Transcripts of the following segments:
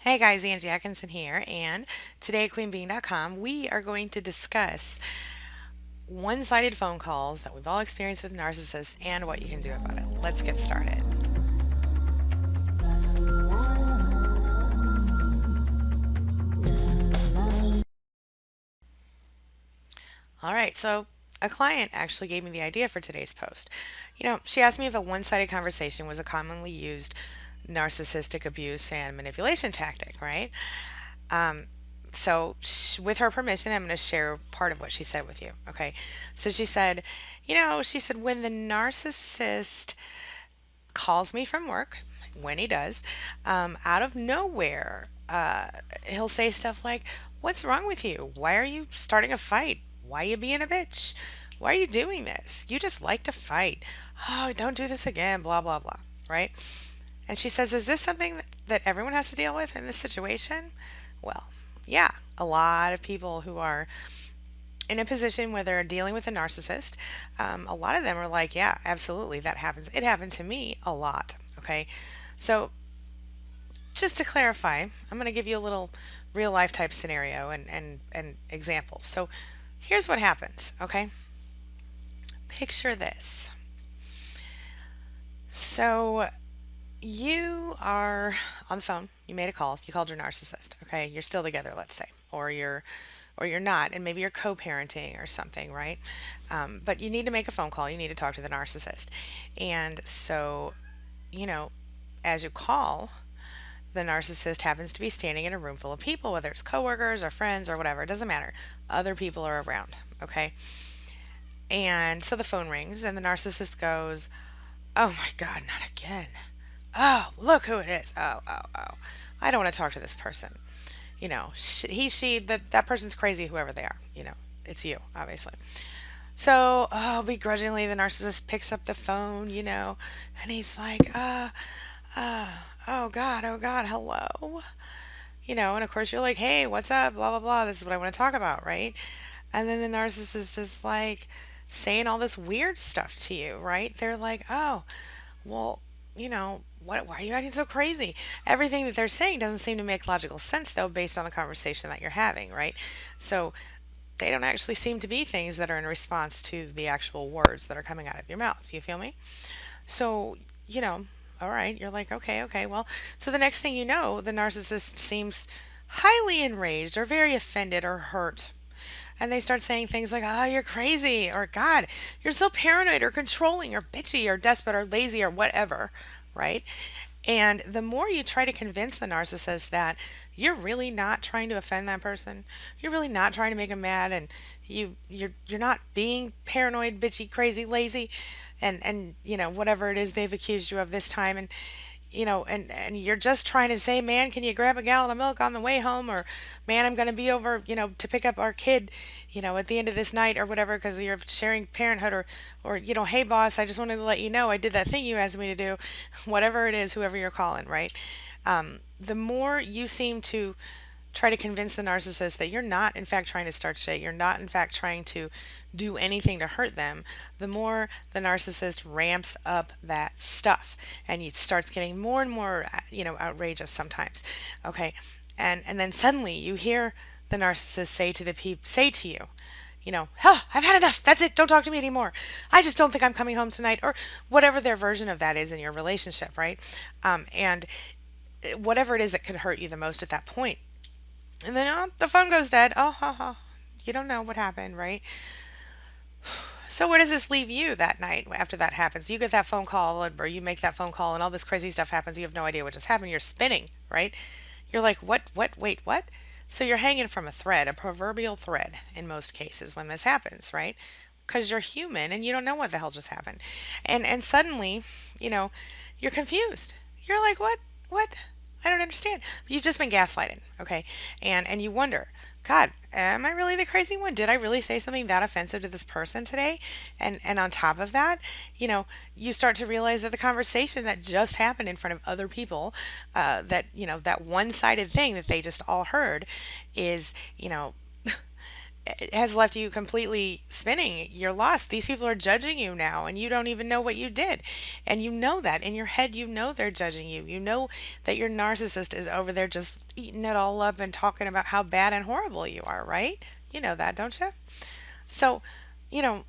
Hey guys, Angie Atkinson here, and today at QueenBeing.com we are going to discuss one-sided phone calls that we've all experienced with narcissists and what you can do about it. Let's get started. All right, so a client actually gave me the idea for today's post. She asked me if a one-sided conversation was a commonly used narcissistic abuse and manipulation tactic, right? With her permission, I'm going to share part of what she said with you. Okay. So she said, when the narcissist calls me from work, when he does, out of nowhere, he'll say stuff like, "What's wrong with you? Why are you starting a fight? Why are you being a bitch? Why are you doing this? You just like to fight. Oh, don't do this again, blah, blah, blah." Right? And she says, "Is this something that everyone has to deal with in this situation?" Well, yeah, a lot of people who are in a position where they're dealing with a narcissist, a lot of them are like, "Yeah, absolutely, that happens. It happened to me a lot." Okay. So, just to clarify, I'm going to give you a little real life type scenario and examples. So, here's what happens. Okay. Picture this. So, you are on the phone, you made a call, you called your narcissist, okay? You're still together, let's say, or you're not, and maybe you're co-parenting or something, right? But you need to make a phone call, you need to talk to the narcissist. And so, you know, as you call, the narcissist happens to be standing in a room full of people, whether it's coworkers or friends or whatever, it doesn't matter. Other people are around, okay? And so the phone rings and the narcissist goes, "Oh my God, not again. Oh, look who it is. Oh, oh, oh. I don't want to talk to this person. That person's crazy, whoever they are. It's you, obviously." So, begrudgingly, the narcissist picks up the phone, and he's like, oh God, hello. And of course you're like, "Hey, what's up? Blah, blah, blah. This is what I want to talk about," right? And then the narcissist is like saying all this weird stuff to you, right? They're like, "Oh, well, why are you acting so crazy?" Everything that they're saying doesn't seem to make logical sense, though, based on the conversation that you're having, right? So they don't actually seem to be things that are in response to the actual words that are coming out of your mouth. You feel me? So, all right, you're like, "Okay, okay, well," so the next thing you know, the narcissist seems highly enraged or very offended or hurt. And they start saying things like, "Oh, you're crazy," or "God, you're so paranoid or controlling or bitchy or desperate or lazy or whatever," right? And the more you try to convince the narcissist that you're really not trying to offend that person, you're really not trying to make them mad, and you're not being paranoid, bitchy, crazy, lazy, and whatever it is they've accused you of this time, and you're just trying to say, "Man, can you grab a gallon of milk on the way home?" Or, "Man, I'm going to be over, to pick up our kid, at the end of this night," or whatever, because you're sharing parenthood, or, "Hey, boss, I just wanted to let you know I did that thing you asked me to do," whatever it is, whoever you're calling, right? The more you seem to try to convince the narcissist that you're not, in fact, trying to start shit, you're not, in fact, trying to do anything to hurt them, the more the narcissist ramps up that stuff and it starts getting more and more, outrageous sometimes. Okay. And then suddenly you hear the narcissist say to you, "Oh, I've had enough. That's it. Don't talk to me anymore. I just don't think I'm coming home tonight," or whatever their version of that is in your relationship, right? And whatever it is that could hurt you the most at that point. And then, the phone goes dead. Oh, ha, ha. You don't know what happened, right? So where does this leave you that night after that happens? You get that phone call, or you make that phone call, and all this crazy stuff happens. You have no idea what just happened. You're spinning, right? You're like, "What, wait, what?" So you're hanging from a thread, a proverbial thread in most cases when this happens, right? Because you're human and you don't know what the hell just happened. And suddenly, you know, you're confused. You're like, "What? What? I don't understand." You've just been gaslighted, okay? And you wonder, "God, am I really the crazy one? Did I really say something that offensive to this person today?" And on top of that, you start to realize that the conversation that just happened in front of other people, that one-sided thing that they just all heard, is, it has left you completely spinning. You're lost. These people are judging you now, and you don't even know what you did. And you know that in your head, you know they're judging you. You know that your narcissist is over there just eating it all up and talking about how bad and horrible you are, right? You know that, don't you? So, you know,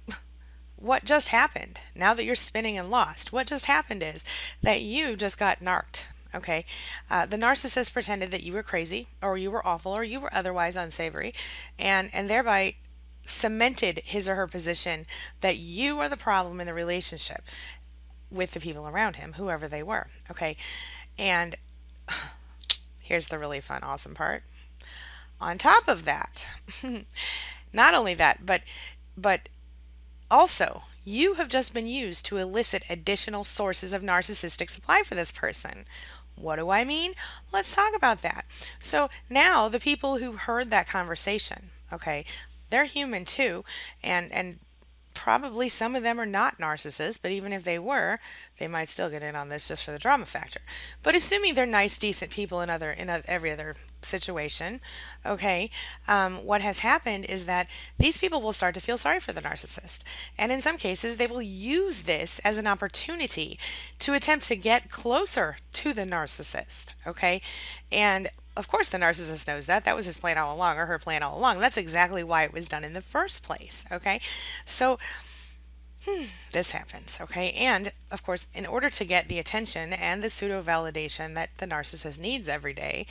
what just happened now that you're spinning and lost? What just happened is that you just got narked. Okay. The narcissist pretended that you were crazy or you were awful or you were otherwise unsavory and thereby cemented his or her position that you are the problem in the relationship with the people around him, whoever they were. Okay. And here's the really fun, awesome part. On top of that, not only that, but also, you have just been used to elicit additional sources of narcissistic supply for this person. What do I mean? Let's talk about that. So now the people who heard that conversation, okay, they're human too, and probably some of them are not narcissists, but even if they were, they might still get in on this just for the drama factor. But assuming they're nice, decent people every other situation, okay, what has happened is that these people will start to feel sorry for the narcissist, and in some cases, they will use this as an opportunity to attempt to get closer to the narcissist, okay, and of course, the narcissist knows that. That was his plan all along, or her plan all along. That's exactly why it was done in the first place. Okay. So this happens. Okay. And of course, in order to get the attention and the pseudo validation that the narcissist needs every day,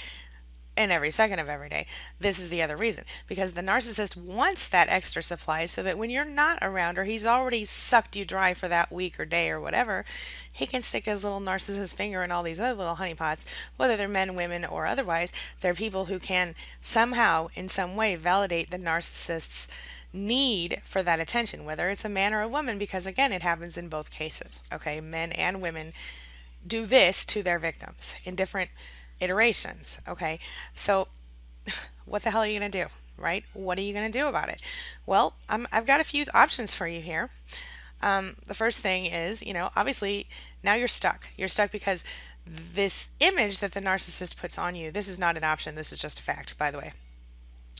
and every second of every day. This is the other reason. Because the narcissist wants that extra supply so that when you're not around or he's already sucked you dry for that week or day or whatever, he can stick his little narcissist finger in all these other little honeypots, whether they're men, women, or otherwise. They're people who can somehow, in some way, validate the narcissist's need for that attention, whether it's a man or a woman, because again, it happens in both cases. Okay, men and women do this to their victims in different iterations. Okay, so what the hell are you going to do? Right? What are you going to do about it? Well, I've got a few options for you here. The first thing is, obviously now you're stuck. You're stuck because this image that the narcissist puts on you, this is not an option. This is just a fact, by the way.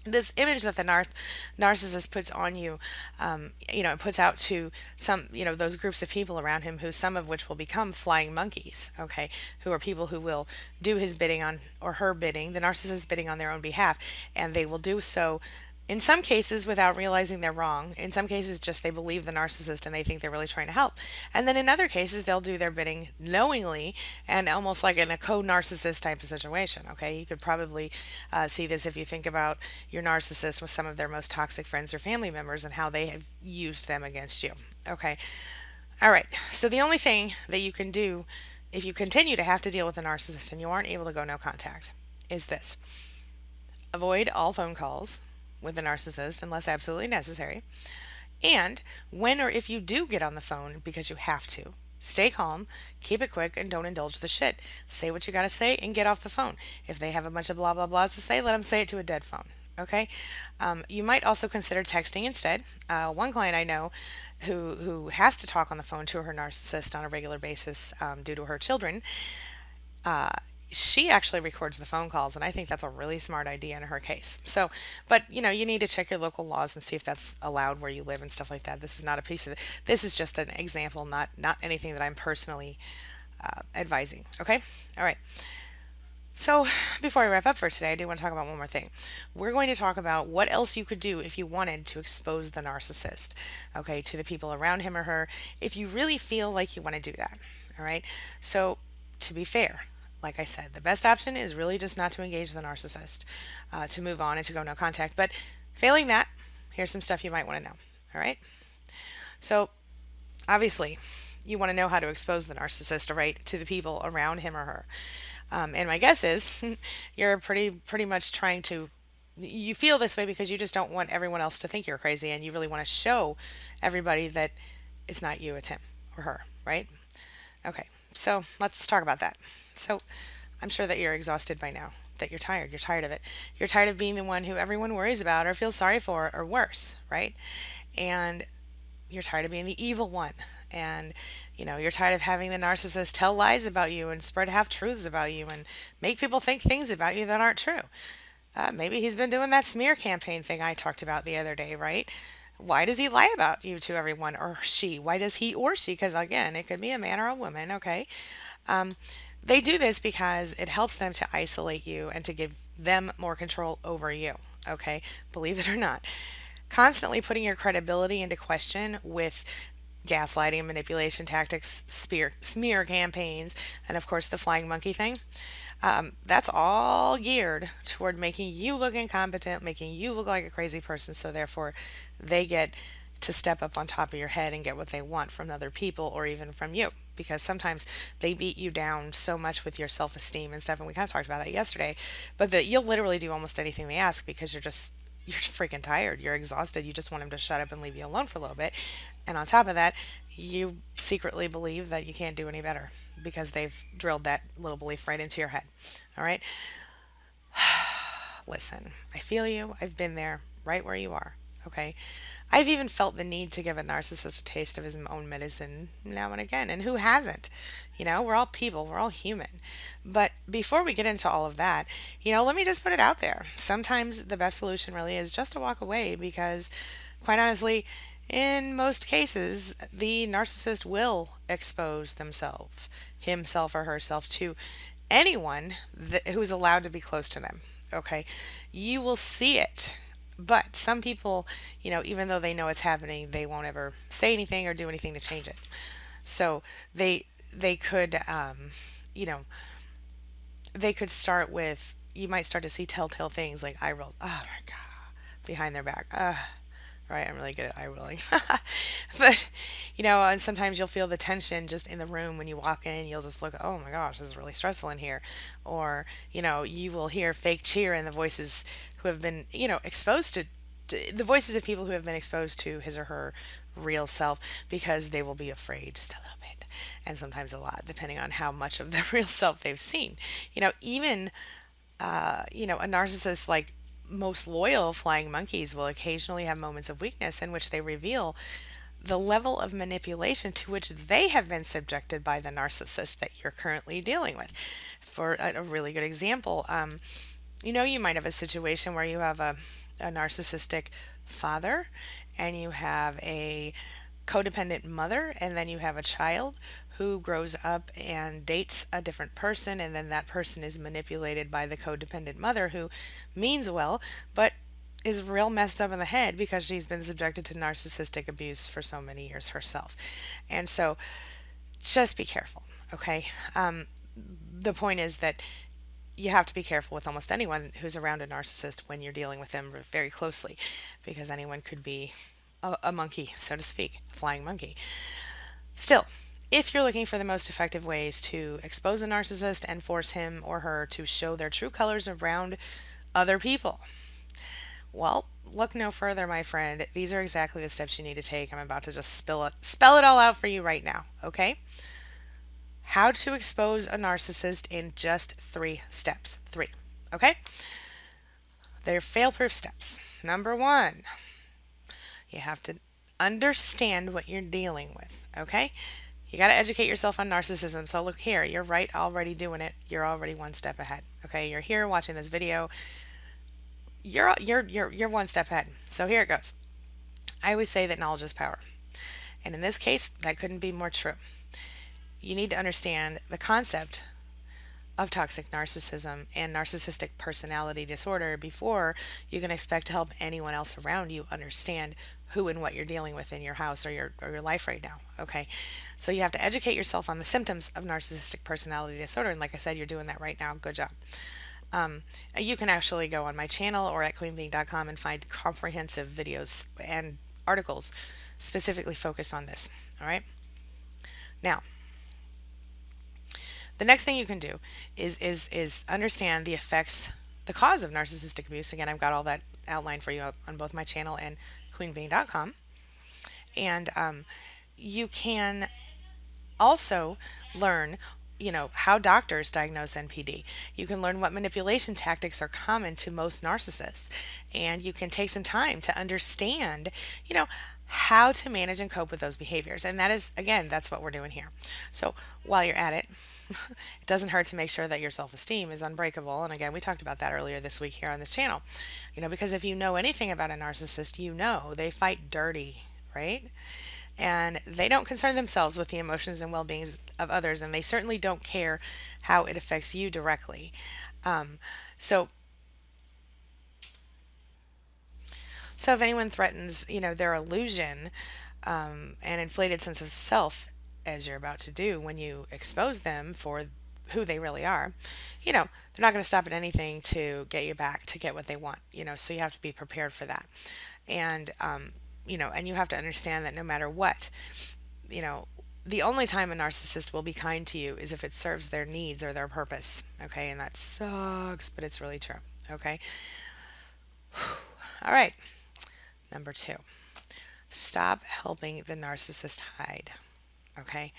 This image that the narcissist puts on you, it puts out to some, those groups of people around him, who some of which will become flying monkeys, okay, who are people who will do his bidding on, or her bidding, the narcissist bidding on their own behalf, and they will do so in some cases without realizing they're wrong. In some cases, just they believe the narcissist and they think they're really trying to help. And then in other cases, they'll do their bidding knowingly and almost like in a co-narcissist type of situation. Okay, you could probably see this if you think about your narcissist with some of their most toxic friends or family members and how they have used them against you. Okay, all right. So the only thing that you can do if you continue to have to deal with a narcissist and you aren't able to go no contact is this: avoid all phone calls with a narcissist unless absolutely necessary. And when or if you do get on the phone because you have to, stay calm, keep it quick, and don't indulge the shit. Say what you gotta say and get off the phone. If they have a bunch of blah blah blahs to say, let them say it to a dead phone. Okay. You might also consider texting instead. One client I know who has to talk on the phone to her narcissist on a regular basis due to her children. She actually records the phone calls, and I think that's a really smart idea in her case. So, but you need to check your local laws and see if that's allowed where you live and stuff like that. This is not a piece of it. This is just an example, not anything that I'm personally advising. Okay, all right. So, before I wrap up for today, I do want to talk about one more thing. We're going to talk about what else you could do if you wanted to expose the narcissist, okay, to the people around him or her, if you really feel like you want to do that. All right. So, to be fair, like I said, the best option is really just not to engage the narcissist, to move on and to go no contact. But failing that, here's some stuff you might want to know. All right. So obviously, you want to know how to expose the narcissist, right, to the people around him or her. And my guess is you're pretty much trying to. You feel this way because you just don't want everyone else to think you're crazy, and you really want to show everybody that it's not you, it's him or her, right? Okay, so let's talk about that. So I'm sure that you're exhausted by now, that you're tired. You're tired of it. You're tired of being the one who everyone worries about or feels sorry for or worse, right? And you're tired of being the evil one. And, you're tired of having the narcissist tell lies about you and spread half truths about you and make people think things about you that aren't true. Maybe he's been doing that smear campaign thing I talked about the other day, right? Why does he lie about you to everyone, or she? Why does he or she? Because again, it could be a man or a woman, okay? Um, they do this because it helps them to isolate you and to give them more control over you, okay? Believe it or not. Constantly putting your credibility into question with gaslighting, manipulation tactics, smear campaigns, and of course the flying monkey thing. That's all geared toward making you look incompetent, making you look like a crazy person, so therefore they get to step up on top of your head and get what they want from other people or even from you. Because sometimes they beat you down so much with your self esteem and stuff, and we kind of talked about that yesterday, but that you'll literally do almost anything they ask because you're freaking tired. You're exhausted. You just want them to shut up and leave you alone for a little bit. And on top of that, you secretly believe that you can't do any better because they've drilled that little belief right into your head. All right? Listen, I feel you. I've been there right where you are. Okay? I've even felt the need to give a narcissist a taste of his own medicine now and again. And who hasn't? We're all people, we're all human. But before we get into all of that, let me just put it out there. Sometimes the best solution really is just to walk away because, quite honestly, in most cases, the narcissist will expose himself or herself, to anyone who's allowed to be close to them. Okay? You will see it. But some people, even though they know it's happening, they won't ever say anything or do anything to change it. So they could, you know, they could start with, you might start to see telltale things like eye rolls. Oh my God, behind their back. Right, I'm really good at eye rolling. But, and sometimes you'll feel the tension just in the room when you walk in. You'll just look, oh my gosh, this is really stressful in here. Or, you will hear fake cheer in the voices who have been, exposed the voices of people who have been exposed to his or her real self, because they will be afraid just a little bit, and sometimes a lot, depending on how much of their real self they've seen. Even a narcissist, like most loyal flying monkeys, will occasionally have moments of weakness in which they reveal the level of manipulation to which they have been subjected by the narcissist that you're currently dealing with. For a really good example, you might have a situation where you have a narcissistic father, and you have a codependent mother, and then you have a child who grows up and dates a different person, and then that person is manipulated by the codependent mother, who means well, but is real messed up in the head because she's been subjected to narcissistic abuse for so many years herself. And so just be careful, okay? The point is that you have to be careful with almost anyone who's around a narcissist when you're dealing with them very closely, because anyone could be a monkey, so to speak, a flying monkey. Still, if you're looking for the most effective ways to expose a narcissist and force him or her to show their true colors around other people, well, look no further, my friend. These are exactly the steps you need to take. I'm about to just spell it all out for you right now, okay? How to expose a narcissist in just 3 steps. 3, okay? They're fail-proof steps. Number 1, you have to understand what you're dealing with, okay? You got to educate yourself on narcissism. So look here, you're right, already doing it. You're already one step ahead, okay? You're here watching this video. You're 1 step ahead. So here it goes. I always say that knowledge is power. And in this case, that couldn't be more true. You need to understand the concept of toxic narcissism and narcissistic personality disorder before you can expect to help anyone else around you understand who and what you're dealing with in your house or your life right now. Okay, so you have to educate yourself on the symptoms of narcissistic personality disorder, and like I said, you're doing that right now. Good job. You can actually go on my channel or at queenbeing.com and find comprehensive videos and articles specifically focused on this. All right, now the next thing you can do is understand the effects, the cause of narcissistic abuse. Again, I've got all that outlined for you on both my channel and queenbeing.com. And you can also learn, how doctors diagnose NPD. You can learn what manipulation tactics are common to most narcissists. And you can take some time to understand, how to manage and cope with those behaviors. And that is, again, that's what we're doing here. So while you're at it, it doesn't hurt to make sure that your self esteem is unbreakable. And again, we talked about that earlier this week here on this channel. Because if you know anything about a narcissist, they fight dirty, right? And they don't concern themselves with the emotions and well beings of others, and they certainly don't care how it affects you directly. Um, so, so if anyone threatens, their illusion and inflated sense of self, as you're about to do when you expose them for who they really are, they're not going to stop at anything to get you back to get what they want, so you have to be prepared for that. And, and you have to understand that no matter what, you know, the only time a narcissist will be kind to you is if it serves their needs or their purpose. Okay. And that sucks, but it's really true. Okay. All right. Number two, stop helping the narcissist hide. Okay.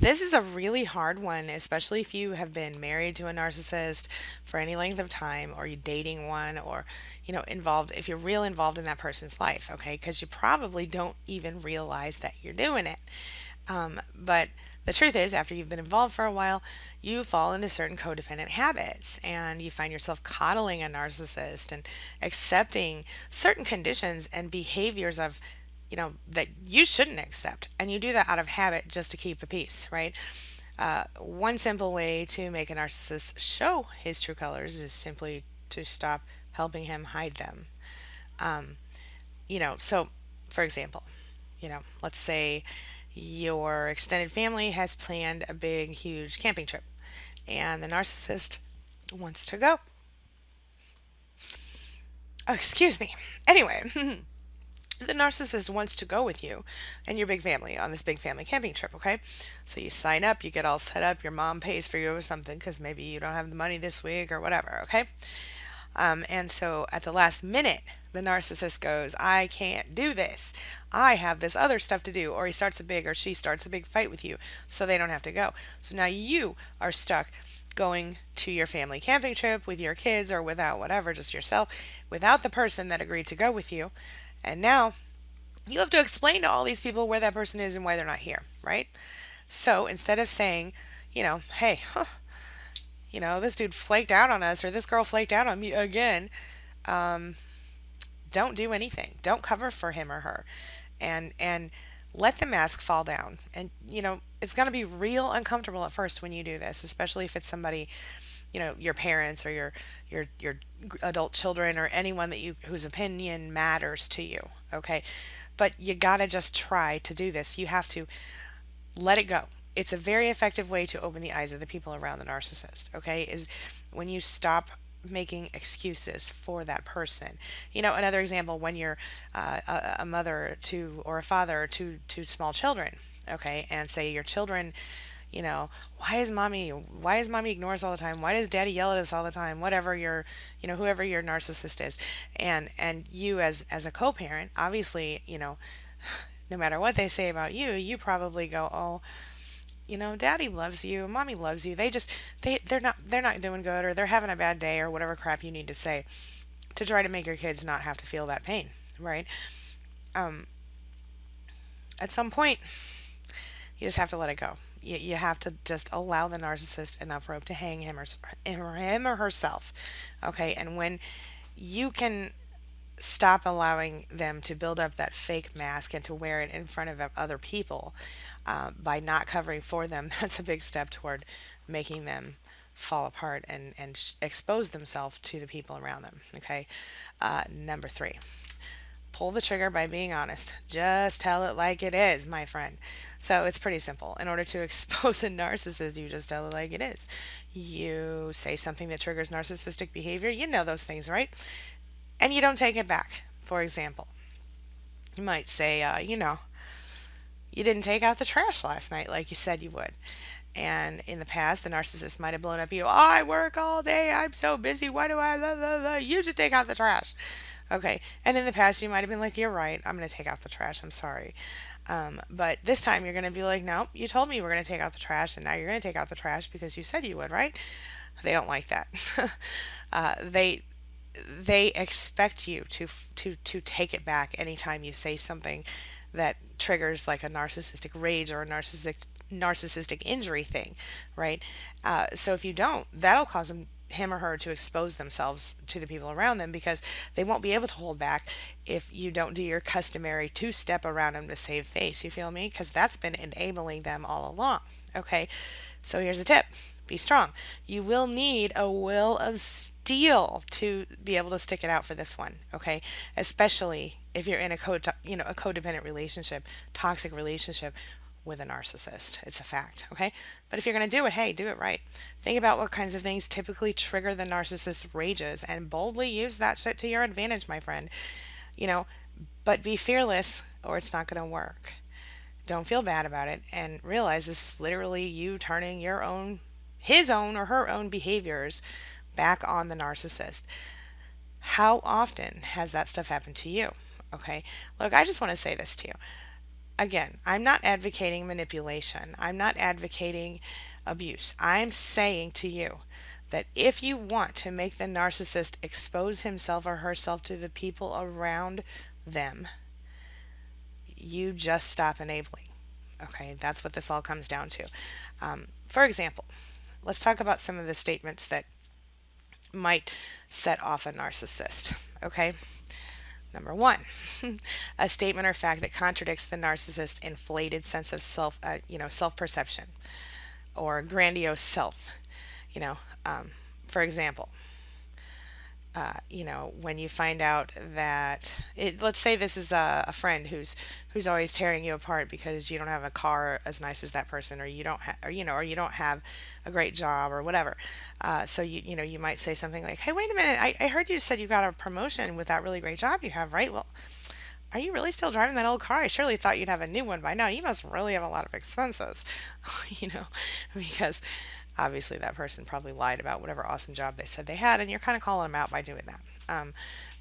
This is a really hard one, especially if you have been married to a narcissist for any length of time, or you dating one, or, involved, if you're real involved in that person's life. Okay. Because you probably don't even realize that you're doing it. But the truth is, after you've been involved for a while, you fall into certain codependent habits and you find yourself coddling a narcissist and accepting certain conditions and behaviors of, that you shouldn't accept. And you do that out of habit just to keep the peace, right? One simple way to make a narcissist show his true colors is simply to stop helping him hide them. So for example, let's say your extended family has planned a big, huge camping trip, and the narcissist wants to go. Oh, excuse me. Anyway, the narcissist wants to go with you and your big family on this big family camping trip, okay? So you sign up, you get all set up, your mom pays for you or something because maybe you don't have the money this week or whatever, okay? And so at the last minute, the narcissist goes, I can't do this. I have this other stuff to do. Or he starts a big, or she starts a big fight with you so they don't have to go. So now you are stuck going to your family camping trip with your kids or without whatever, just yourself, without the person that agreed to go with you. And now you have to explain to all these people where that person is and why they're not here, right? So instead of saying, hey, this dude flaked out on us or this girl flaked out on me again, don't do anything. Don't cover for him or her. And let the mask fall down. And it's going to be real uncomfortable at first when you do this, especially if it's somebody, your parents or your adult children or anyone that whose opinion matters to you, okay? But you got to just try to do this. You have to let it go. It's a very effective way to open the eyes of the people around the narcissist, okay? Is when you stop making excuses for that person. Another example, when you're a mother to or a father to small children, okay, and say your children, why is mommy ignores all the time? Why does daddy yell at us all the time? Whatever your, whoever your narcissist is, and you as a co-parent, obviously, no matter what they say about you, you probably go, oh, daddy loves you, mommy loves you. They're not doing good, or they're having a bad day, or whatever crap you need to say to try to make your kids not have to feel that pain, right? At some point, you just have to let it go. You have to just allow the narcissist enough rope to hang him or herself, okay? And when you can stop allowing them to build up that fake mask and to wear it in front of other people by not covering for them, that's a big step toward making them fall apart and expose themselves to the people around them. Okay. Number three, pull the trigger by being honest. Just tell it like it is, my friend. So it's pretty simple. In order to expose a narcissist, you just tell it like it is. You say something that triggers narcissistic behavior. You know those things, right? And you don't take it back. For example, you might say, you didn't take out the trash last night like you said you would. And in the past, the narcissist might have blown up at you. Oh, I work all day. I'm so busy. Why do I? Blah, blah, blah. You should take out the trash. Okay. And in the past, you might have been like, you're right. I'm going to take out the trash. I'm sorry. But this time, you're going to be like, no, you told me you were going to take out the trash. And now you're going to take out the trash because you said you would, right? They don't like that. they expect you to take it back anytime you say something that triggers like a narcissistic rage or a narcissistic injury thing, right? So if you don't, that'll cause him or her to expose themselves to the people around them because they won't be able to hold back if you don't do your customary two-step around them to save face. You feel me? Because that's been enabling them all along. Okay, so here's a tip. Be strong. You will need a will of steel to be able to stick it out for this one, okay? Especially if you're in a a codependent relationship, toxic relationship with a narcissist. It's a fact, okay? But if you're going to do it, hey, do it right. Think about what kinds of things typically trigger the narcissist's rages and boldly use that shit to your advantage, my friend. You know, but be fearless or it's not going to work. Don't feel bad about it and realize this is literally you turning his own or her own behaviors back on the narcissist. How often has that stuff happened to you? Okay. Look, I just want to say this to you. Again, I'm not advocating manipulation. I'm not advocating abuse. I'm saying to you that if you want to make the narcissist expose himself or herself to the people around them, you just stop enabling. Okay, that's what this all comes down to. For example, let's talk about some of the statements that might set off a narcissist. Okay, number one, a statement or fact that contradicts the narcissist's inflated sense of self-perception or grandiose self. You know, for example, when you find out that let's say this is a friend who's always tearing you apart because you don't have a car as nice as that person, or you don't or you don't have a great job or whatever. So you might say something like, "Hey, wait a minute! I heard you said you got a promotion with that really great job you have, right? Well, are you really still driving that old car? I surely thought you'd have a new one by now. You must really have a lot of expenses," because obviously that person probably lied about whatever awesome job they said they had, and you're kind of calling them out by doing that.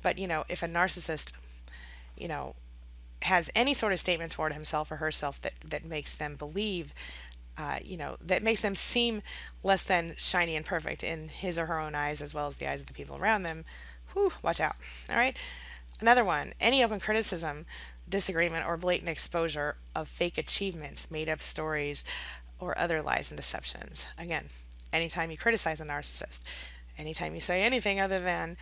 But if a narcissist, you know, has any sort of statement toward himself or herself that makes them believe, that makes them seem less than shiny and perfect in his or her own eyes as well as the eyes of the people around them, whew, watch out. All right. Another one, any open criticism, disagreement, or blatant exposure of fake achievements, made up stories, or other lies and deceptions. Again, anytime you criticize a narcissist, anytime you say anything other than,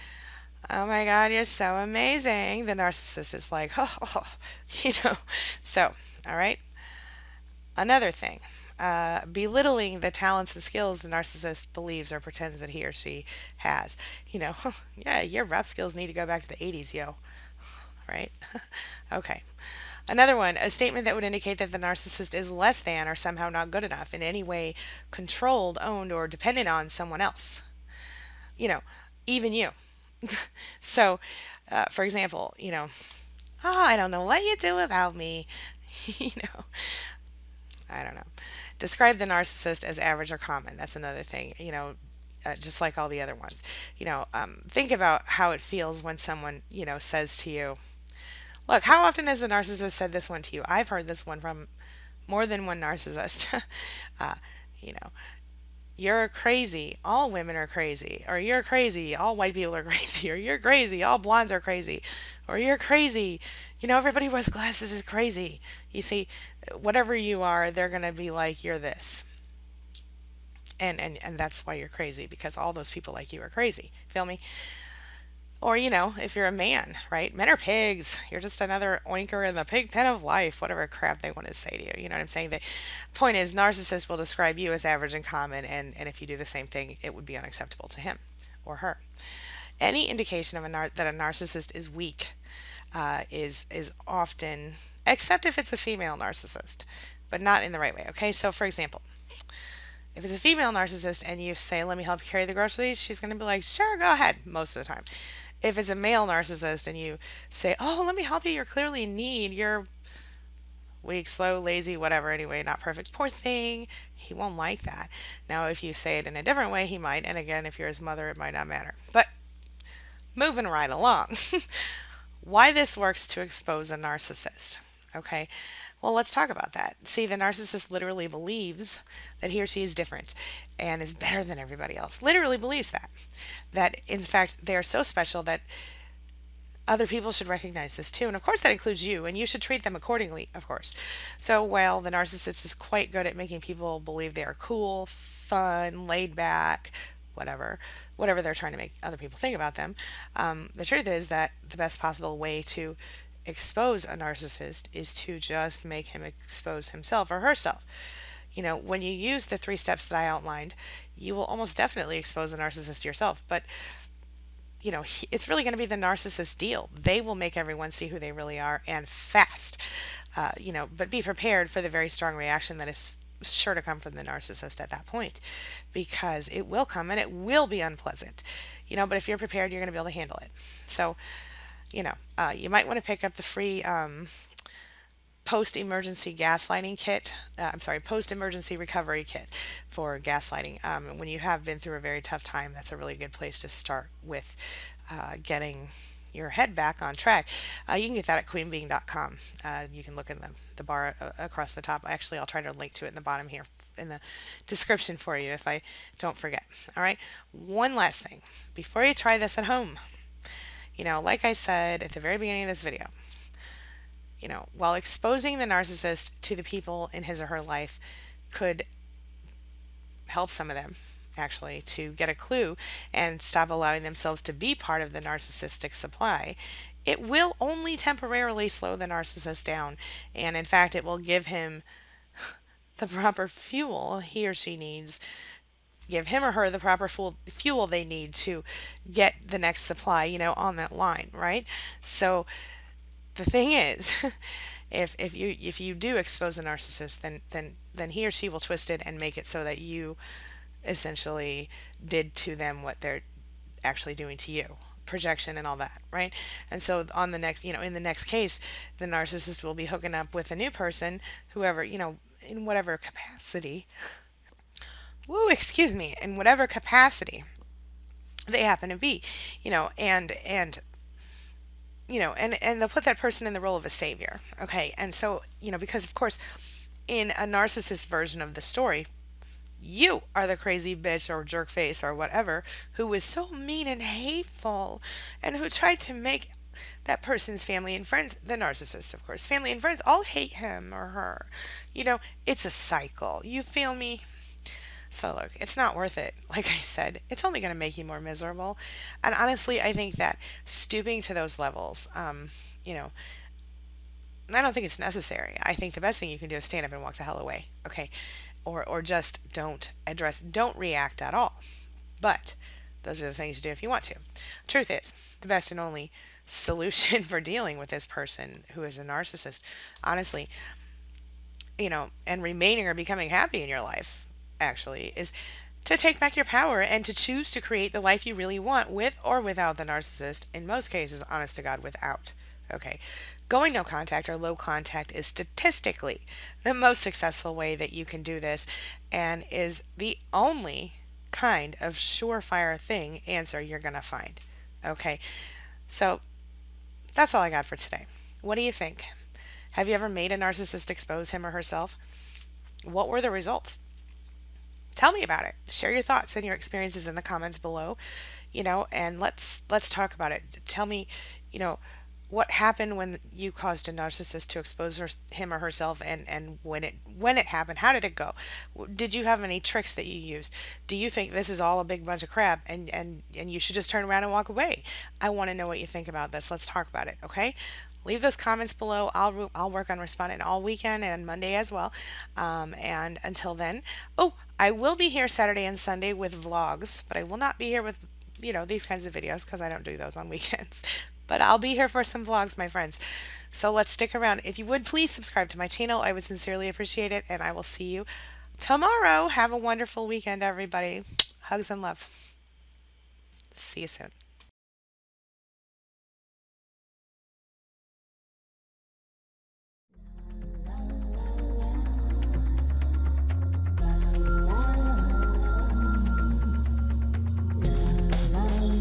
"Oh my God, you're so amazing," the narcissist is like, "Oh," you know. So, all right. Another thing, belittling the talents and skills the narcissist believes or pretends that he or she has. Yeah, your rap skills need to go back to the 80s, yo. Right? Okay. Another one, a statement that would indicate that the narcissist is less than or somehow not good enough in any way controlled, owned, or dependent on someone else. You know, even you. So, for example, "Oh, I don't know what you do without me." you know, I don't know. Describe the narcissist as average or common. That's another thing, just like all the other ones. Think about how it feels when someone, says to you, look, how often has a narcissist said this one to you? I've heard this one from more than one narcissist. uh, you know, "You're crazy. All women are crazy." Or "You're crazy. All white people are crazy." Or "You're crazy. All blondes are crazy." Or "You're crazy. Everybody who wears glasses is crazy." You see, whatever you are, they're going to be like, "You're this." And that's why you're crazy, because all those people like you are crazy. Feel me? Or, if you're a man, right? "Men are pigs. You're just another oinker in the pig pen of life." Whatever crap they want to say to you. You know what I'm saying? The point is, narcissists will describe you as average and common, and if you do the same thing, it would be unacceptable to him or her. Any indication of that a narcissist is weak is often, except if it's a female narcissist, but not in the right way. Okay, so for example, if it's a female narcissist and you say, "Let me help you carry the groceries," she's going to be like, "Sure, go ahead," most of the time. If it's a male narcissist and you say, "Oh, let me help you, you're clearly in need, you're weak, slow, lazy, whatever, anyway, not perfect, poor thing," he won't like that. Now, if you say it in a different way, he might. And again, if you're his mother, it might not matter. But moving right along, why this works to expose a narcissist. Okay. Well, let's talk about that. See, the narcissist literally believes that he or she is different and is better than everybody else. Literally believes that. That, in fact, they are so special that other people should recognize this too. And of course, that includes you, and you should treat them accordingly, of course. So, while the narcissist is quite good at making people believe they are cool, fun, laid back, whatever they're trying to make other people think about them, the truth is that the best possible way to expose a narcissist is to just make him expose himself or herself. When you use the 3 steps that I outlined, you will almost definitely expose a narcissist yourself. But it's really going to be the narcissist deal. They will make everyone see who they really are and fast. But be prepared for the very strong reaction that is sure to come from the narcissist at that point, because it will come and it will be unpleasant. But if you're prepared, you're going to be able to handle it. So, you might want to pick up the free post emergency gaslighting kit. Post emergency recovery kit for gaslighting. When you have been through a very tough time, that's a really good place to start with getting your head back on track. You can get that at queenbeing.com. You can look in the bar across the top. Actually, I'll try to link to it in the bottom here in the description for you if I don't forget. All right. One last thing before you try this at home. Like I said at the very beginning of this video, while exposing the narcissist to the people in his or her life could help some of them actually to get a clue and stop allowing themselves to be part of the narcissistic supply, it will only temporarily slow the narcissist down. And in fact, it will give him the proper fuel he or she needs, give him or her the proper fuel they need to get the next supply, on that line, right? So the thing is, if you do expose a narcissist, then he or she will twist it and make it so that you essentially did to them what they're actually doing to you, projection and all that, right? And so on the next, in the next case, the narcissist will be hooking up with a new person, whoever, in whatever capacity. Woo, excuse me, in whatever capacity they happen to be, and they'll put that person in the role of a savior. Okay. And so, because of course, in a narcissist version of the story, you are the crazy bitch or jerk face or whatever who was so mean and hateful and who tried to make that person's family and friends, the narcissist, of course, family and friends all hate him or her. It's a cycle. You feel me? So look, it's not worth it. Like I said, it's only going to make you more miserable. And honestly, I think that stooping to those levels, I don't think it's necessary. I think the best thing you can do is stand up and walk the hell away. Okay. Or just don't react at all. But those are the things to do if you want to. Truth is, the best and only solution for dealing with this person who is a narcissist, honestly, and remaining or becoming happy in your life, actually, is to take back your power and to choose to create the life you really want with or without the narcissist. In most cases, honest to God, without. Okay. Going no contact or low contact is statistically the most successful way that you can do this and is the only kind of surefire answer you're going to find. Okay. So that's all I got for today. What do you think? Have you ever made a narcissist expose him or herself? What were the results? Tell me about it. Share your thoughts and your experiences in the comments below, and let's talk about it. Tell me, what happened when you caused a narcissist to expose him or herself, and when it happened, how did it go? Did you have any tricks that you used? Do you think this is all a big bunch of crap and you should just turn around and walk away? I want to know what you think about this. Let's talk about it, okay? Leave those comments below. I'll work on responding all weekend and Monday as well. And until then, I will be here Saturday and Sunday with vlogs, but I will not be here with these kinds of videos because I don't do those on weekends. But I'll be here for some vlogs, my friends. So let's stick around. If you would, please subscribe to my channel. I would sincerely appreciate it. And I will see you tomorrow. Have a wonderful weekend, everybody. Hugs and love. See you soon.